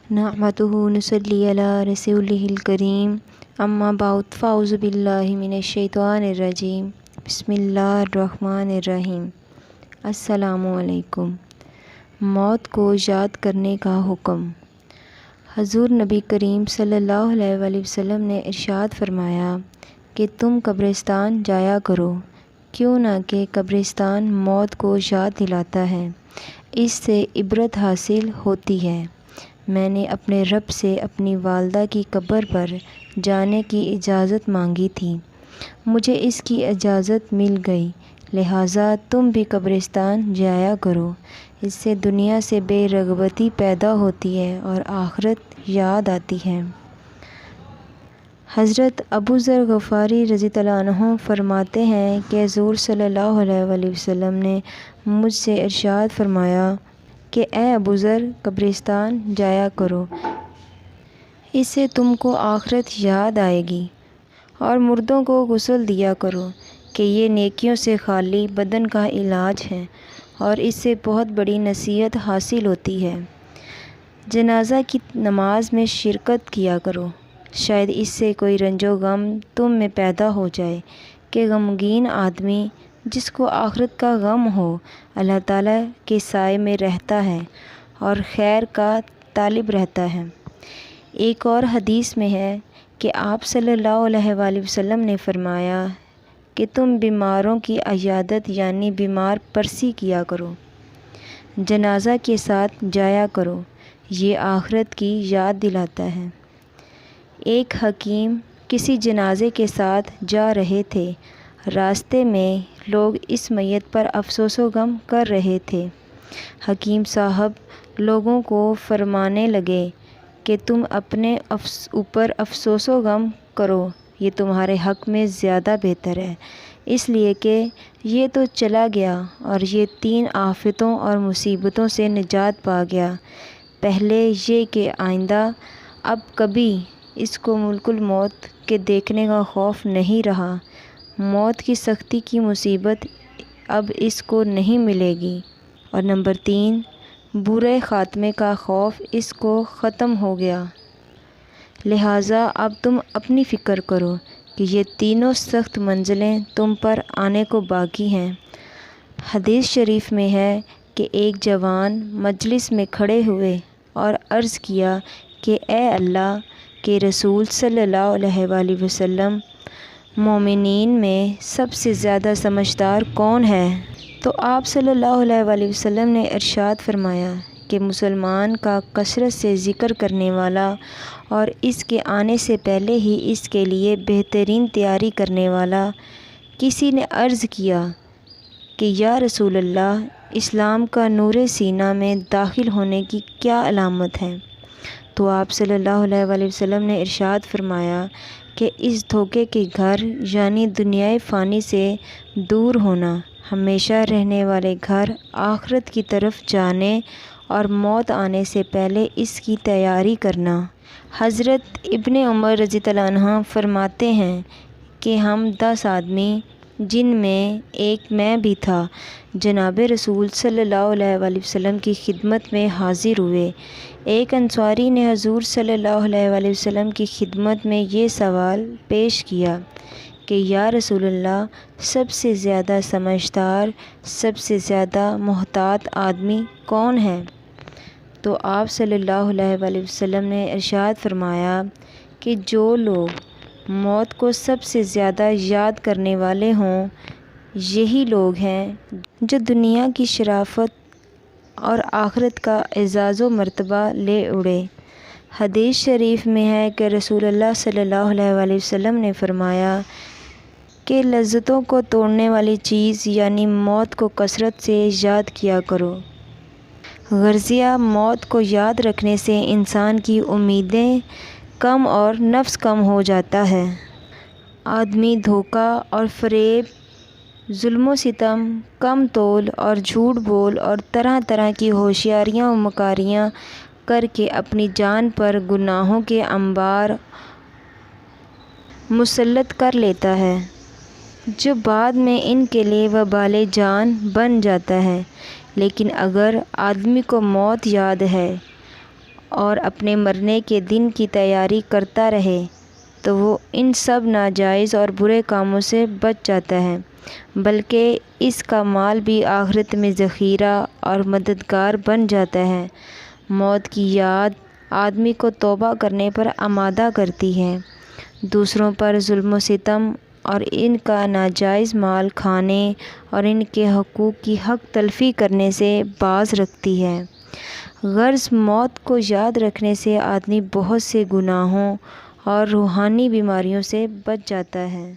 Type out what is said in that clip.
نحمده ونصلي على رسوله الكريم اما بعد فاعوذ باللہ من الشیطان الرجیم بسم اللہ الرحمن الرحیم۔ السلام علیکم۔ موت کو یاد کرنے کا حکم۔ حضور نبی کریم صلی اللہ علیہ وآلہ وسلم نے ارشاد فرمایا کہ تم قبرستان جایا کرو، کیوں نہ کہ قبرستان موت کو یاد دلاتا ہے، اس سے عبرت حاصل ہوتی ہے۔ میں نے اپنے رب سے اپنی والدہ کی قبر پر جانے کی اجازت مانگی تھی، مجھے اس کی اجازت مل گئی، لہٰذا تم بھی قبرستان جایا کرو، اس سے دنیا سے بے رغبتی پیدا ہوتی ہے اور آخرت یاد آتی ہے۔ حضرت ابو ذر غفاری رضی اللہ عنہ فرماتے ہیں کہ حضور صلی اللہ علیہ وآلہ وسلم نے مجھ سے ارشاد فرمایا کہ اے ابو ذر، قبرستان جایا کرو، اس سے تم کو آخرت یاد آئے گی، اور مردوں کو غسل دیا کرو کہ یہ نیکیوں سے خالی بدن کا علاج ہے اور اس سے بہت بڑی نصیحت حاصل ہوتی ہے۔ جنازہ کی نماز میں شرکت کیا کرو، شاید اس سے کوئی رنج و غم تم میں پیدا ہو جائے کہ غمگین آدمی جس کو آخرت کا غم ہو اللہ تعالیٰ کے سائے میں رہتا ہے اور خیر کا طالب رہتا ہے۔ ایک اور حدیث میں ہے کہ آپ صلی اللہ علیہ وآلہ وسلم نے فرمایا کہ تم بیماروں کی عیادت یعنی بیمار پرسی کیا کرو، جنازہ کے ساتھ جایا کرو، یہ آخرت کی یاد دلاتا ہے۔ ایک حکیم کسی جنازے کے ساتھ جا رہے تھے، راستے میں لوگ اس میت پر افسوس و غم کر رہے تھے۔ حکیم صاحب لوگوں کو فرمانے لگے کہ تم اپنے اوپر افسوس و غم کرو، یہ تمہارے حق میں زیادہ بہتر ہے، اس لیے کہ یہ تو چلا گیا اور یہ 3 آفتوں اور مصیبتوں سے نجات پا گیا، پہلے یہ کہ آئندہ اب کبھی اس کو ملک الموت کے دیکھنے کا خوف نہیں رہا، موت کی سختی کی مصیبت اب اس کو نہیں ملے گی، اور نمبر 3 برے خاتمے کا خوف اس کو ختم ہو گیا، لہٰذا اب تم اپنی فکر کرو کہ یہ تینوں سخت منزلیں تم پر آنے کو باقی ہیں۔ حدیث شریف میں ہے کہ ایک جوان مجلس میں کھڑے ہوئے اور عرض کیا کہ اے اللہ کے رسول صلی اللہ علیہ وآلہ وسلم، مومنین میں سب سے زیادہ سمجھدار کون ہے؟ تو آپ صلی اللہ علیہ وآلہ وسلم نے ارشاد فرمایا کہ مسلمان کا کثرت سے ذکر کرنے والا اور اس کے آنے سے پہلے ہی اس کے لیے بہترین تیاری کرنے والا۔ کسی نے عرض کیا کہ یا رسول اللہ، اسلام کا نور سینہ میں داخل ہونے کی کیا علامت ہے؟ تو آپ صلی اللہ علیہ وآلہ وسلم نے ارشاد فرمایا کہ اس دھوکے کے گھر یعنی دنیائے فانی سے دور ہونا، ہمیشہ رہنے والے گھر آخرت کی طرف جانے اور موت آنے سے پہلے اس کی تیاری کرنا۔ حضرت ابن عمر رضی اللہ عنہ فرماتے ہیں کہ ہم 10 آدمی، جن میں ایک میں بھی تھا، جناب رسول صلی اللہ علیہ وآلہ وسلم کی خدمت میں حاضر ہوئے۔ ایک انصاری نے حضور صلی اللہ علیہ وآلہ وسلم کی خدمت میں یہ سوال پیش کیا کہ یا رسول اللہ، سب سے زیادہ سمجھدار، سب سے زیادہ محتاط آدمی کون ہے؟ تو آپ صلی اللہ علیہ وآلہ وسلم نے ارشاد فرمایا کہ جو لوگ موت کو سب سے زیادہ یاد کرنے والے ہوں، یہی لوگ ہیں جو دنیا کی شرافت اور آخرت کا اعزاز و مرتبہ لے اڑے۔ حدیث شریف میں ہے کہ رسول اللہ صلی اللہ علیہ وآلہ وسلم نے فرمایا کہ لذتوں کو توڑنے والی چیز یعنی موت کو کثرت سے یاد کیا کرو۔ غرضیہ موت کو یاد رکھنے سے انسان کی امیدیں کم اور نفس کم ہو جاتا ہے۔ آدمی دھوکہ اور فریب، ظلم و ستم، کم تول اور جھوٹ بول اور طرح طرح کی ہوشیاریاں و مکاریاں کر کے اپنی جان پر گناہوں کے انبار مسلط کر لیتا ہے، جو بعد میں ان کے لیے وبال جان بن جاتا ہے۔ لیکن اگر آدمی کو موت یاد ہے اور اپنے مرنے کے دن کی تیاری کرتا رہے تو وہ ان سب ناجائز اور برے کاموں سے بچ جاتا ہے، بلکہ اس کا مال بھی آخرت میں ذخیرہ اور مددگار بن جاتا ہے۔ موت کی یاد آدمی کو توبہ کرنے پر آمادہ کرتی ہے، دوسروں پر ظلم و ستم اور ان کا ناجائز مال کھانے اور ان کے حقوق کی حق تلفی کرنے سے باز رکھتی ہے۔ غرض موت کو یاد رکھنے سے آدمی بہت سے گناہوں اور روحانی بیماریوں سے بچ جاتا ہے۔